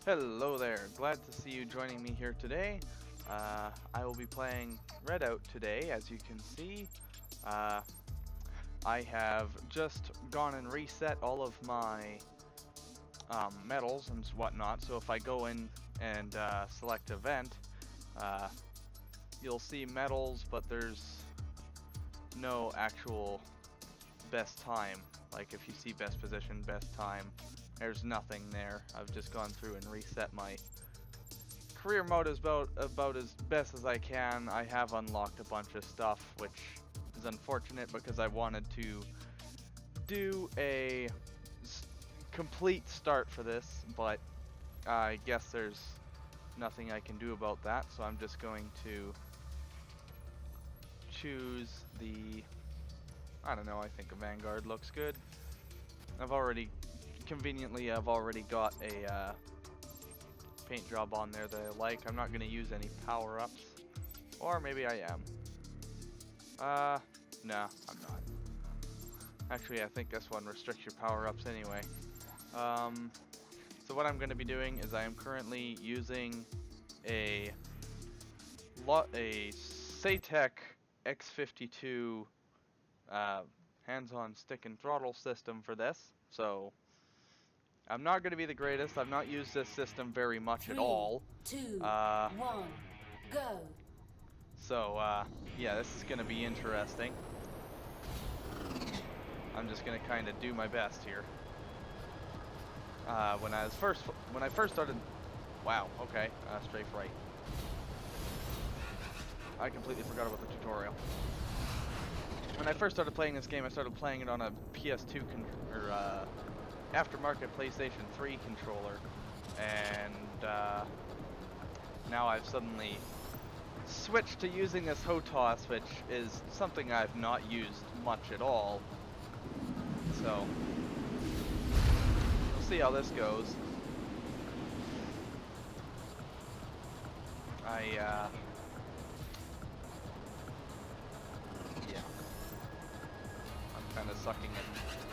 Hello there, glad to see you joining me here today. I will be playing Redout today, as you can see. I have just gone and reset all of my medals and whatnot, so if I go in and select event, you'll see medals, but there's no actual best time. Like if you see best position, best time, there's nothing there. I've just gone through and reset my career mode as about as best as I can. I have unlocked a bunch of stuff, which is unfortunate because I wanted to do a complete start for this, but I guess there's nothing I can do about that, so I'm just going to choose the, I don't know, I think a Vanguard looks good. I've already got a paint job on there that I like. I'm not going to use any power-ups, or maybe I am. No, I'm not. Actually, I think this one restricts your power-ups anyway. So what I'm going to be doing is I am currently using a Satec X52 hands-on stick and throttle system for this. So I'm not going to be the greatest. I've not used this system very much at all. 3, 2, 1, go. So yeah, this is going to be interesting. I'm just going to kind of do my best here. When I first started, wow, okay, strafe right. I completely forgot about the tutorial. When I first started playing this game, I started playing it on a PS2 aftermarket PlayStation 3 controller, and now I've suddenly switched to using this HOTAS, which is something I've not used much at all. So we'll see how this goes. Yeah. I'm kind of sucking at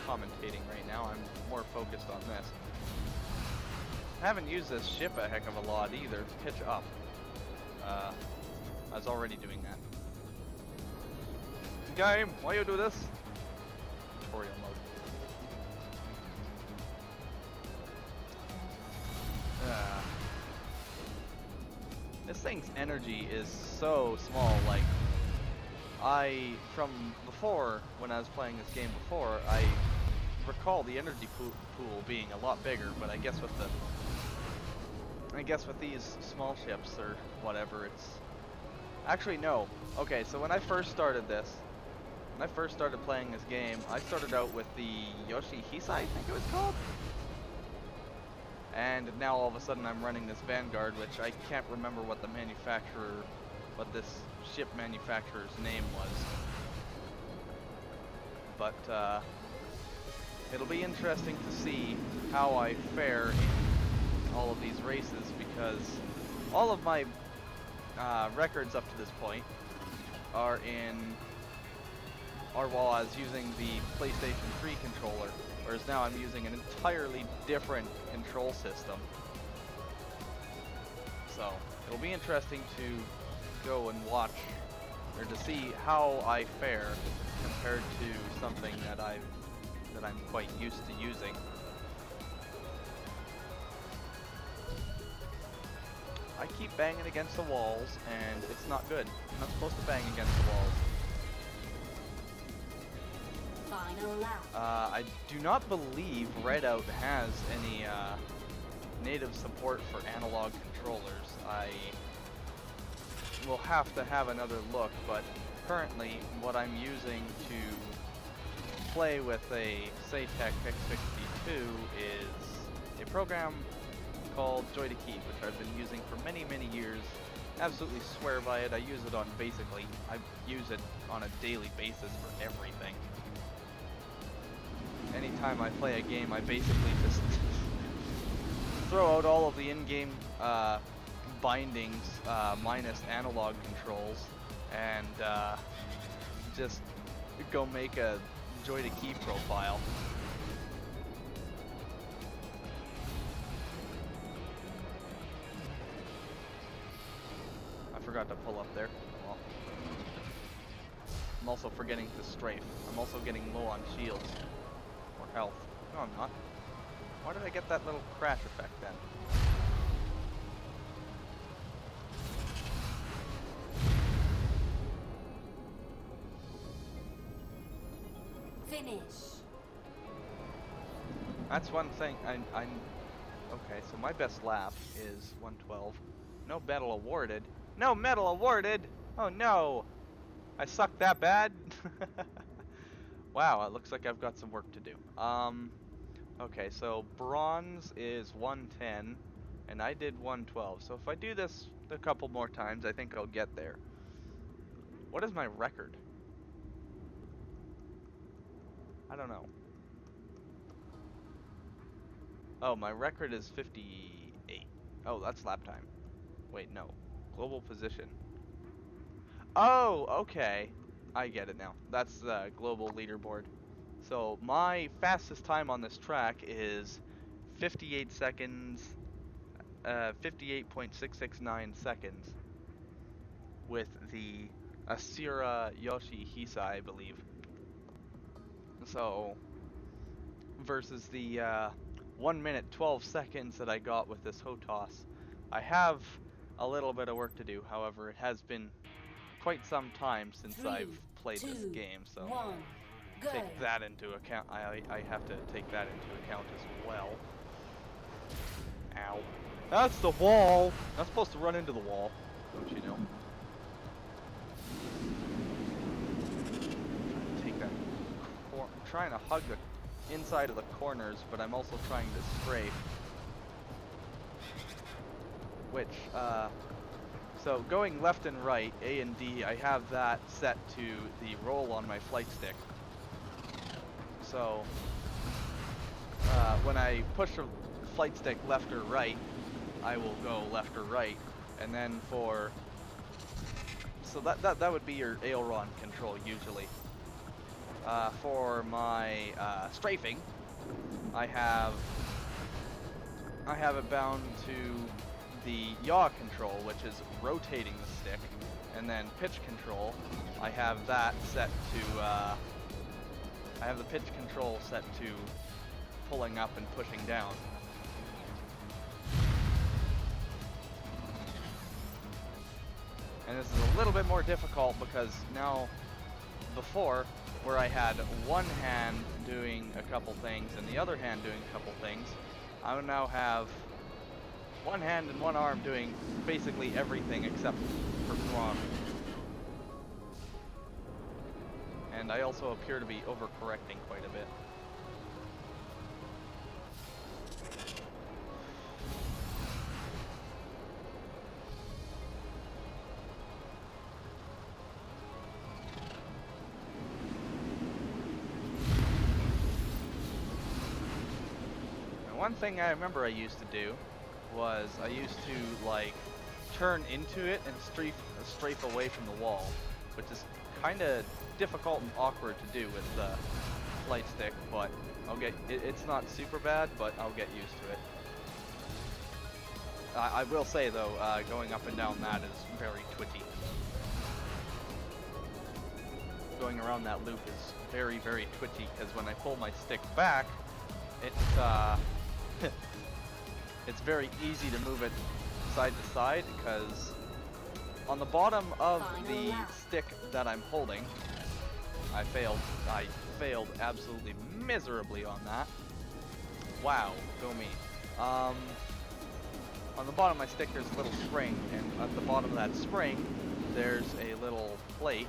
commentating right now. I'm more focused on this. I haven't used this ship a heck of a lot either. Pitch up. I was already doing that. Game, why you do this? Tutorial mode. This thing's energy is so small. Like, from before, when I was playing this game before, I recall the energy pool being a lot bigger, but I guess with these small ships or whatever, it's actually no. Okay, so when I first started playing this game, I started out with the Yoshihisa, I think it was called. And now all of a sudden I'm running this Vanguard, which I can't remember what this ship manufacturer's name was. But it'll be interesting to see how I fare in all of these races, because all of my records up to this point are while I was using the PlayStation 3 controller, whereas now I'm using an entirely different control system. So it'll be interesting to go and watch, or to see how I fare compared to something that I'm quite used to using. I keep banging against the walls, and it's not good. I'm not supposed to bang against the walls. Final lap. I do not believe Redout has any native support for analog controllers. I will have to have another look, but currently what I'm using to play with a Satec X52 is a program called Joy to Keep, which I've been using for many, many years. Absolutely swear by it. I use it on I use it on a daily basis for everything. Anytime I play a game, I basically just throw out all of the in-game bindings minus analog controls, and just go make a Joy to Keep profile. forgot to pull up there. Well, I'm also forgetting to strafe. I'm also getting low on shields. Or health. No, I'm not. Why did I get that little crash effect then? Finish. That's one thing. I'm okay. So my best lap is 112. No medal awarded. No medal awarded. Oh no! I suck that bad. Wow, it looks like I've got some work to do. Okay, so bronze is 110, and I did 112. So if I do this a couple more times, I think I'll get there. What is my record? I don't know. Oh, my record is 58. Oh, that's lap time. Wait, no. Global position. Oh, okay. I get it now. That's the global leaderboard. So my fastest time on this track is 58 seconds, 58.669 seconds with the Asira Yoshihisa, I believe. So versus the 1 minute 12 seconds that I got with this HOTAS. I have a little bit of work to do, however, it has been quite some time since I've played this game, so take that into account. I have to take that into account as well. Ow. That's the wall! Not supposed to run into the wall, don't you know? Take that. I'm trying to hug the inside of the corners, but I'm also trying to strafe. Which, so going left and right, A and D, I have that set to the roll on my flight stick. So, when I push the flight stick left or right, I will go left or right. And then for, so that would be your aileron control usually. For my strafing, I have it bound to the yaw control, which is rotating the stick, and then pitch control, I have that set to, I have the pitch control set to pulling up and pushing down. And this is a little bit more difficult because now, before, where I had one hand doing a couple things and the other hand doing a couple things, I now have one hand and one arm doing basically everything except for throttle. And I also appear to be overcorrecting quite a bit. Now, one thing I remember I used to do was I used to like turn into it and strafe away from the wall, which is kind of difficult and awkward to do with the flight stick, but I'll get it's not super bad, but I'll get used to it. I will say though, going up and down that is very twitchy. Going around that loop is very, very twitchy because when I pull my stick back, it's it's very easy to move it side to side because on the bottom of the stick that I'm holding, I failed absolutely miserably on that. Wow, go me. On the bottom of my stick there's a little spring, and at the bottom of that spring there's a little plate,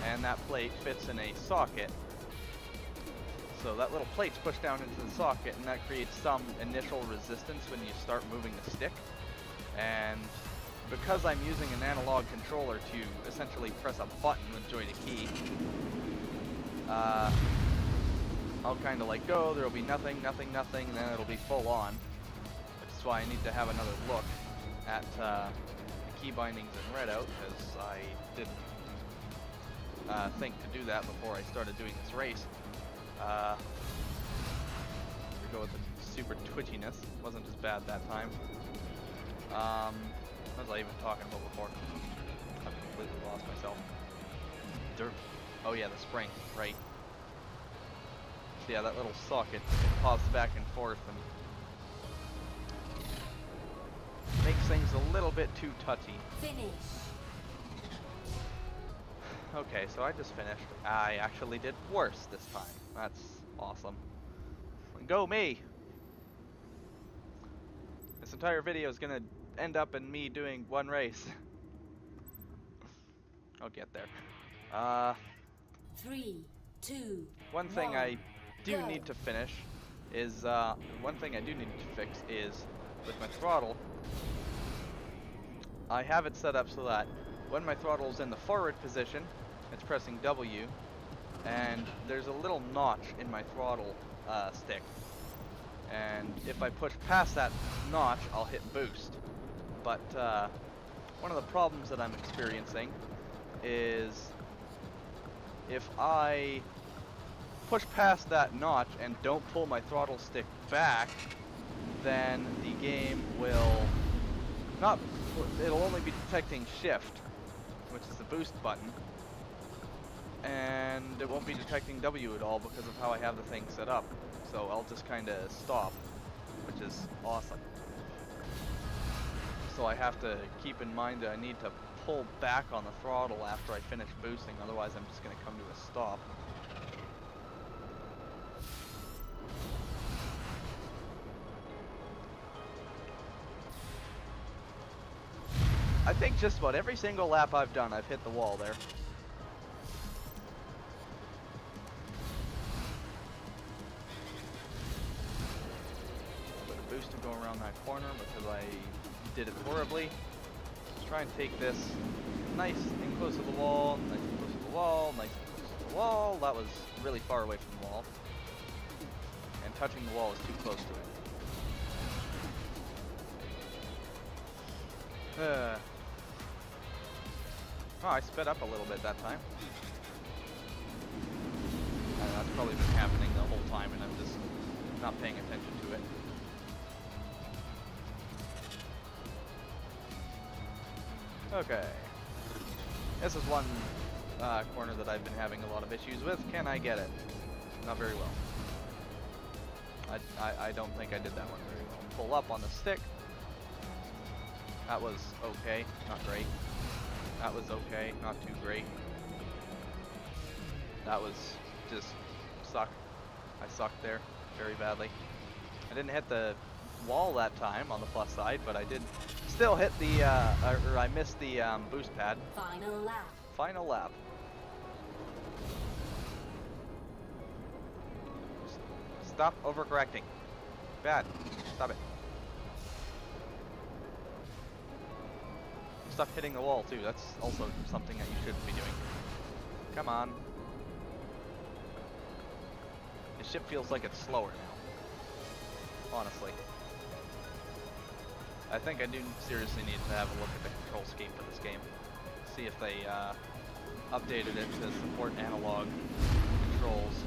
and that plate fits in a socket. So that little plate's pushed down into the socket, and that creates some initial resistance when you start moving the stick. And because I'm using an analog controller to essentially press a button with joy to key, I'll kind of like go, there'll be nothing, and then it'll be full on. Which is why I need to have another look at the key bindings in Redout, because I didn't think to do that before I started doing this race. We go with the super twitchiness. Wasn't as bad that time. What was I even talking about before? I've completely lost myself. Dirt. Oh yeah, the spring, right. So yeah, that little socket pops back and forth and makes things a little bit too touchy. Finish. Okay, so I just finished. I actually did worse this time. That's awesome. Go me! This entire video is gonna end up in me doing one race. I'll get there. 3, 2, One thing 1, I do go. need to finish is, one thing I do need to fix is, with my throttle, I have it set up so that when my throttle is in the forward position, it's pressing W, and there's a little notch in my throttle stick. And if I push past that notch, I'll hit boost. But one of the problems that I'm experiencing is if I push past that notch and don't pull my throttle stick back, then the game will not, it'll only be detecting shift, which is the boost button, and it won't be detecting W at all because of how I have the thing set up. So I'll just kind of stop, which is awesome. So I have to keep in mind that I need to pull back on the throttle after I finish boosting, otherwise I'm just going to come to a stop. I think just about every single lap I've done, I've hit the wall there. Put a boost to go around that corner because I did it horribly. Let's try and take this nice and close to the wall, nice and close to the wall, nice and close to the wall. That was really far away from the wall. And touching the wall is too close to it. Oh, I sped up a little bit that time. That's probably been happening the whole time and I'm just not paying attention to it. Okay. This is one corner that I've been having a lot of issues with. Can I get it? Not very well. I don't think I did that one very well. Pull up on the stick. That was okay, not great. That was okay, not too great. That was just suck. I sucked there very badly. I didn't hit the wall that time on the plus side, but I did still hit the, or I missed the boost pad. Final lap. Final lap. Stop overcorrecting. Bad. Stop it. Stop hitting the wall too. That's also something that you shouldn't be doing. Come on. The ship feels like it's slower now. Honestly. I think I do seriously need to have a look at the control scheme for this game. See if they updated it to support analog controls.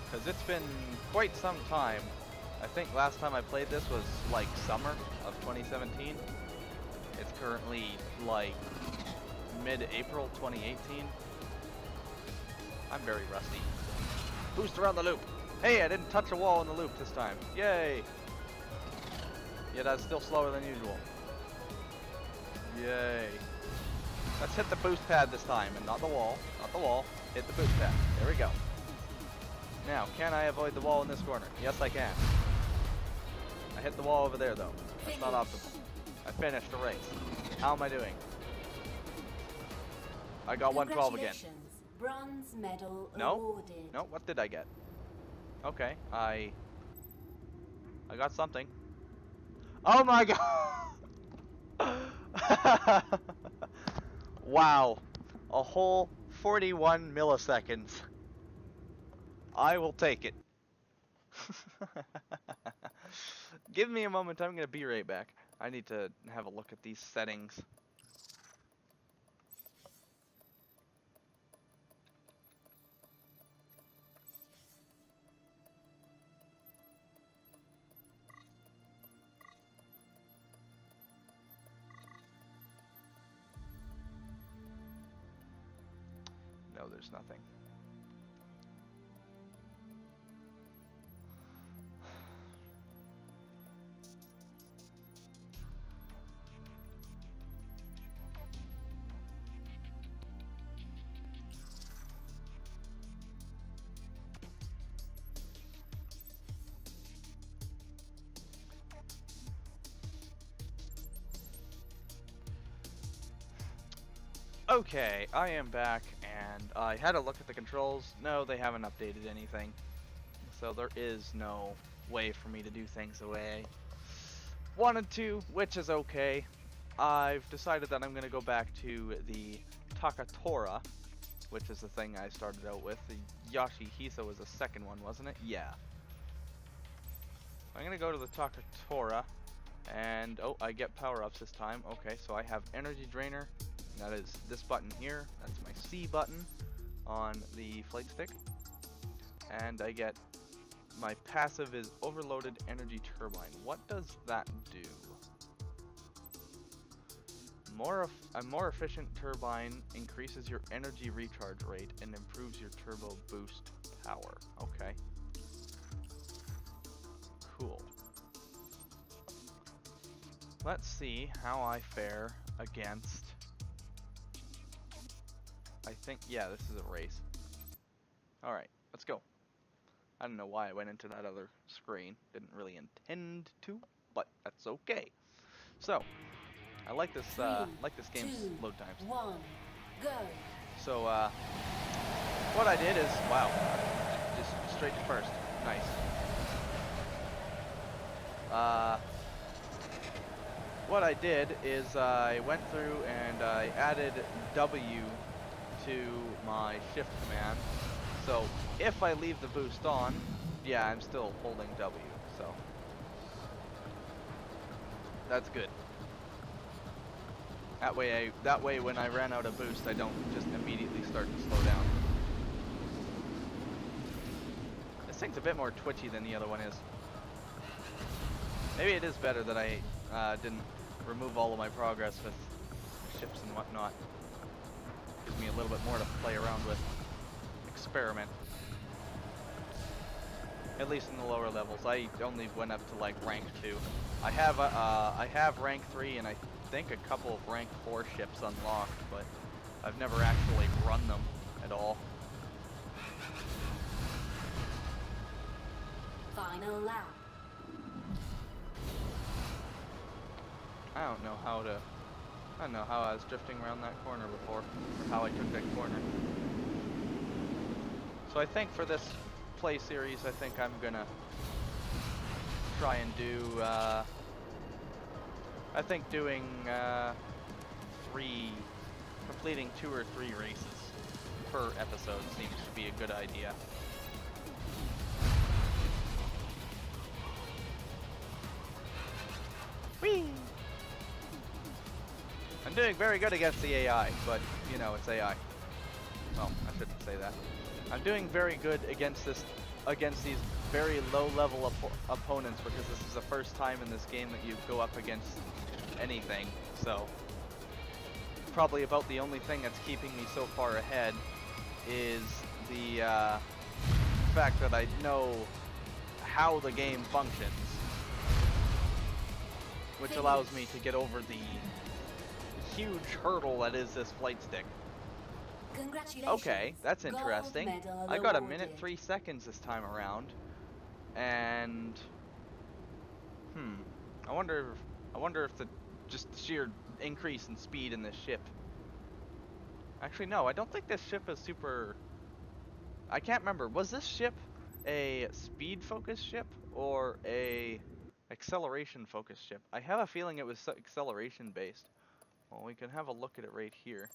Because it's been quite some time. I think last time I played this was like summer of 2017. It's currently like mid-April 2018. I'm very rusty. Boost around the loop. Hey, I didn't touch a wall in the loop this time. Yay! Yet that's still slower than usual. Yay. Let's hit the boost pad this time, and not the wall. Not the wall. Hit the boost pad. There we go. Now, can I avoid the wall in this corner? Yes, I can. I hit the wall over there, though. That's not optimal. I finished the race. How am I doing? I got 112 again. Bronze medal No? awarded. No, what did I get? Okay, I got something. Oh my god! Wow. A whole 41 milliseconds. I will take it. Give me a moment, I'm gonna be right back. I need to have a look at these settings. there's nothing. Okay, I am back, and I had a look at the controls. No, they haven't updated anything. So there is no way for me to do things the way I wanted to, which is okay. I've decided that I'm going to go back to the Takatora, which is the thing I started out with. The Yashihisa was the second one, wasn't it? Yeah. I'm going to go to the Takatora, and oh, I get power-ups this time. Okay, so I have Energy Drainer. That is this button here. That's my C button on the flight stick. And I get my passive is Overloaded Energy Turbine. What does that do? A more efficient turbine increases your energy recharge rate and improves your turbo boost power. Okay. Cool. Let's see how I fare against... I think, yeah, this is a race. Alright, let's go. I don't know why I went into that other screen. Didn't really intend to, but that's okay. So, I like this game's load times. 1, go. So, what I did is, wow, just straight to first. Nice. What I did is I went through and I added W to my shift command. So if I leave the boost on, yeah, I'm still holding W, so that's good. That way when I ran out of boost, I don't just immediately start to slow down. This thing's a bit more twitchy than the other one is. Maybe it is better that I didn't remove all of my progress with ships and whatnot. Gives me a little bit more to play around with. Experiment. At least in the lower levels. I only went up to like rank 2. I have rank 3 and I think a couple of rank 4 ships unlocked, but I've never actually run them at all. Final lap. I don't know how I was drifting around that corner before, or how I took that corner. So I think for this play series, I think I'm gonna try and do, I think doing, completing 2 or 3 races per episode seems to be a good idea. Whee! I'm doing very good against the AI, but, you know, it's AI. Well, I shouldn't say that. I'm doing very good against these very low-level opponents, because this is the first time in this game that you go up against anything, so probably about the only thing that's keeping me so far ahead is the fact that I know how the game functions, which allows me to get over the huge hurdle that is this flight stick. Okay, that's interesting. I got a minute 3 seconds this time around, and I wonder if the just the sheer increase in speed in this ship. Actually, no, I don't think this ship is super. I can't remember. Was this ship a speed-focused ship or a acceleration-focused ship? I have a feeling it was acceleration-based. Well, we can have a look at it right here.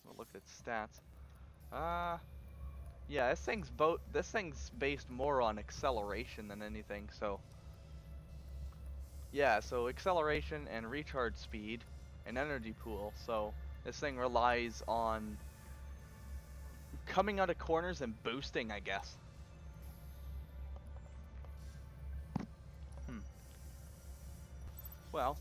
We'll look at its stats. Yeah, this thing's based more on acceleration than anything, so yeah, so acceleration and recharge speed and energy pool. So this thing relies on coming out of corners and boosting, I guess. Well,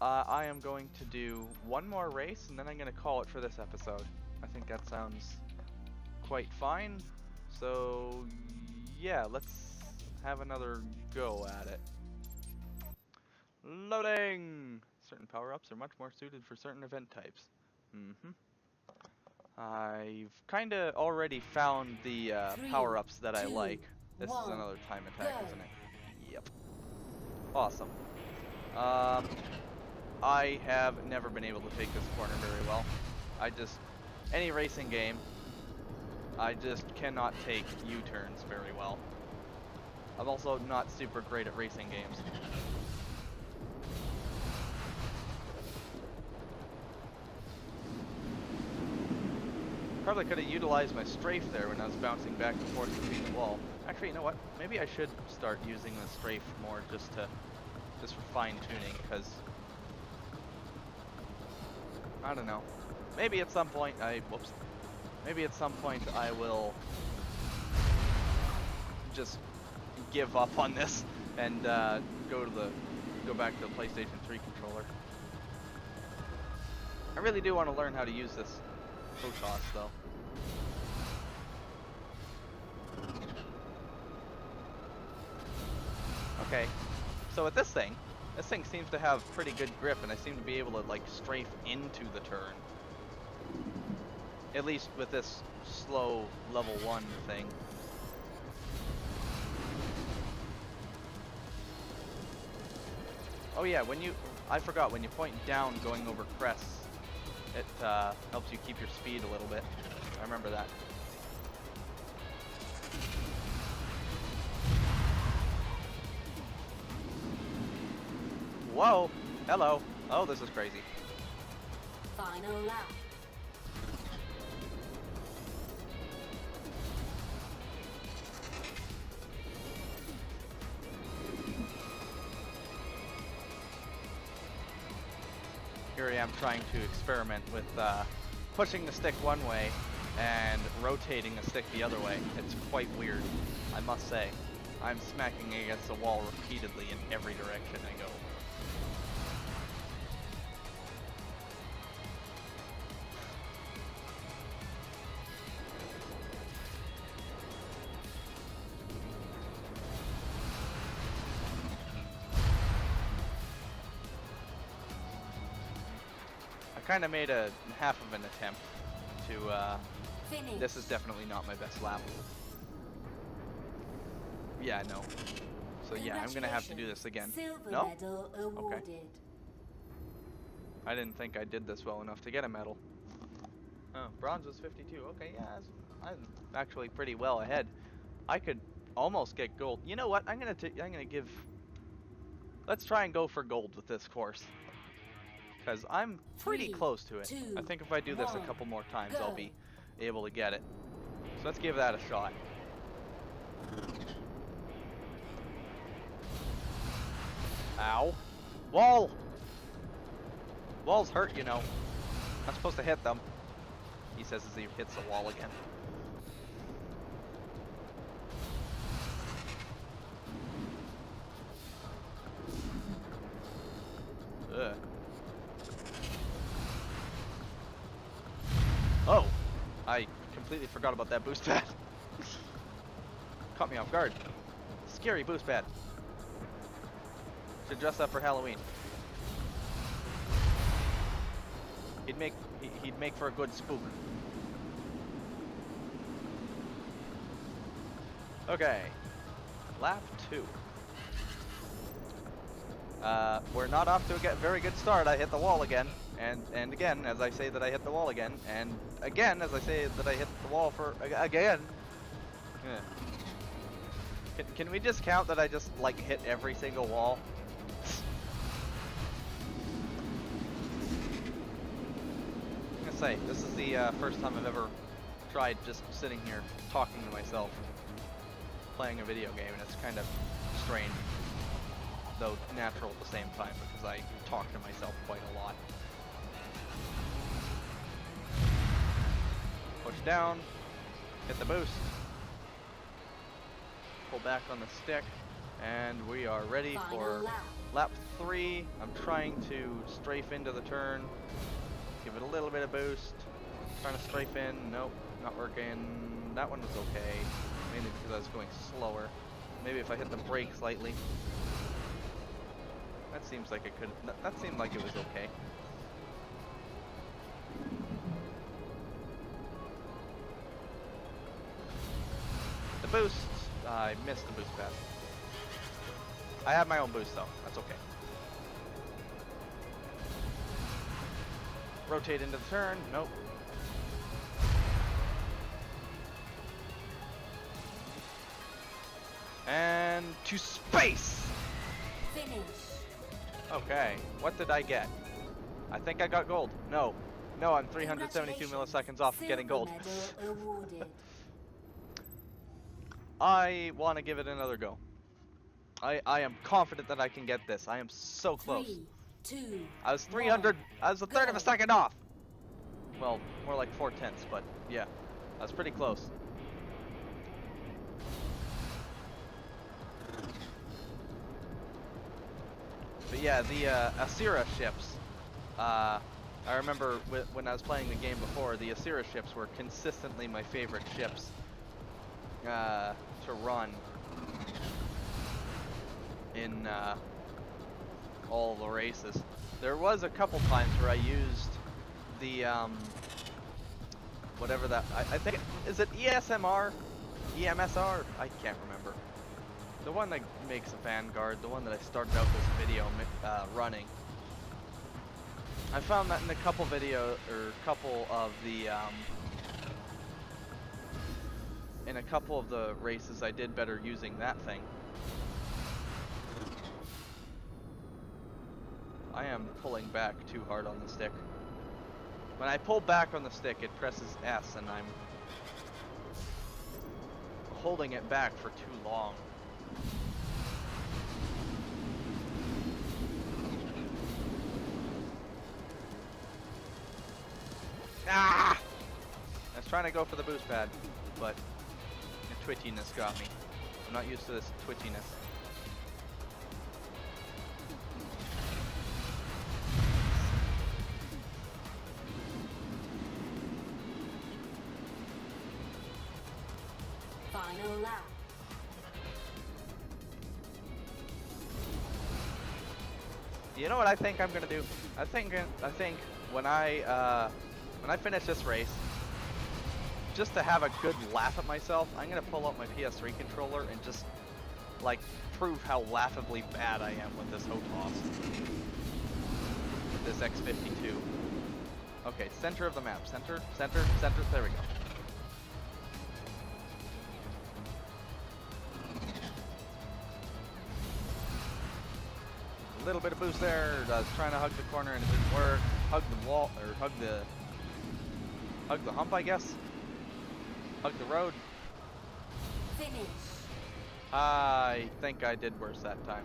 I am going to do one more race and then I'm going to call it for this episode. I think that sounds quite fine. So yeah, let's have another go at it. Loading! Certain power-ups are much more suited for certain event types. I've kinda already found the power-ups that I 2, like. This is 1, another time attack, go. isn't it? Yep. Awesome. I have never been able to take this corner very well. Any racing game, I just cannot take U-turns very well. I'm also not super great at racing games. Probably could have utilized my strafe there when I was bouncing back and forth between the wall. Actually, you know what? Maybe I should start using the strafe more just for fine tuning, because I don't know. Maybe at some point maybe at some point I will just give up on this and go back to the PlayStation 3 controller. I really do want to learn how to use this Protoss though. Okay, so with this thing seems to have pretty good grip, and I seem to be able to like strafe into the turn. At least with this slow level 1 thing. Oh yeah, I forgot, when you point down going over crests, it helps you keep your speed a little bit. I remember that. Whoa! Hello! Oh, this is crazy. Final lap. Here I am trying to experiment with pushing the stick one way and rotating the stick the other way. It's quite weird, I must say. I'm smacking against the wall repeatedly in every direction I go. I kind of made a half of an attempt to, Finish. this is definitely not my best lap. Yeah, no. So yeah, I'm gonna have to do this again. Silver No? medal awarded. Okay. I didn't think I did this well enough to get a medal. Oh, bronze was 52. Okay, yeah, I'm actually pretty well ahead. I could almost get gold. You know what? I'm gonna give. Let's try and go for gold with this course, because I'm pretty 3, close to it. 2, I think if I do this a 1, couple more times, go. I'll be able to get it. So let's give that a shot. Ow. Wall! Walls hurt, you know. I'm supposed to hit them. He says as he hits the wall again. Ugh. Oh! I completely forgot about that boost pad. Caught me off guard. Scary boost pad. Should dress up for Halloween. He'd make for a good spook. Okay. Lap 2. We're not off to a very good start. I hit the wall again. And again, as I say that I hit the wall again. And again, as I say that I hit the wall again. Yeah. Can we just count that I just, like, hit every single wall? I'm gonna say, this is the first time I've ever tried just sitting here talking to myself, playing a video game, and it's kind of strange, though natural at the same time, because I talk to myself quite a lot. Push down, hit the boost, pull back on the stick, and we are ready for lap 3. I'm trying to strafe into the turn, give it a little bit of boost, Trying to strafe in. Nope, not working. That one was okay. Mainly because I was going slower. Maybe if I hit the brake slightly. That seems like it could. That seemed like it was okay. The boost. I missed the boost pad. I have my own boost though. That's okay. Rotate into the turn. Nope. And to space! Finish. Okay, what did I get? I think I got gold. No. No, I'm 372 milliseconds off of getting gold. Silver medal awarded. I want to give it another go. I am confident that I can get this. I am so close. 3, 2, I was 300. I was a third of a go. second off. Well, more like 4/10, but yeah, I was pretty close. But yeah, the Asira ships. I remember when I was playing the game before, the Asira ships were consistently my favorite ships to run in all the races. There was a couple times where I used the whatever that I think is it ESMR, EMSR? I can't remember. The one that makes a Vanguard, the one that I started out this video running. I found that in a couple of the races I did better using that thing. I am pulling back too hard on the stick. When I pull back on the stick, it presses S and I'm holding it back for too long. Ah! I was trying to go for the boost pad, but the twitchiness got me. I'm not used to this twitchiness. Final lap. You know what I think I'm gonna do? I think when I finish this race, just to have a good laugh at myself, I'm gonna pull out my PS3 controller and just like prove how laughably bad I am with this HOTOS. With this X52. Okay, center of the map. Center. There we go. A little bit of boost there. I was trying to hug the corner and it didn't work. Hug the wall, or hug the hump, I guess. Hug the road. Finish. I think I did worse that time.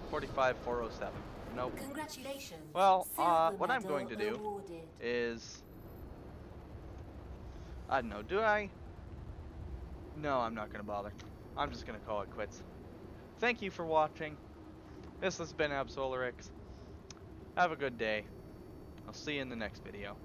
45,407. Nope. Congratulations. Well, Silver what I'm medal going to do awarded. is, I don't know, do I? No, I'm not going to bother. I'm just going to call it quits. Thank you for watching. This has been AbSolarX. Have a good day. I'll see you in the next video.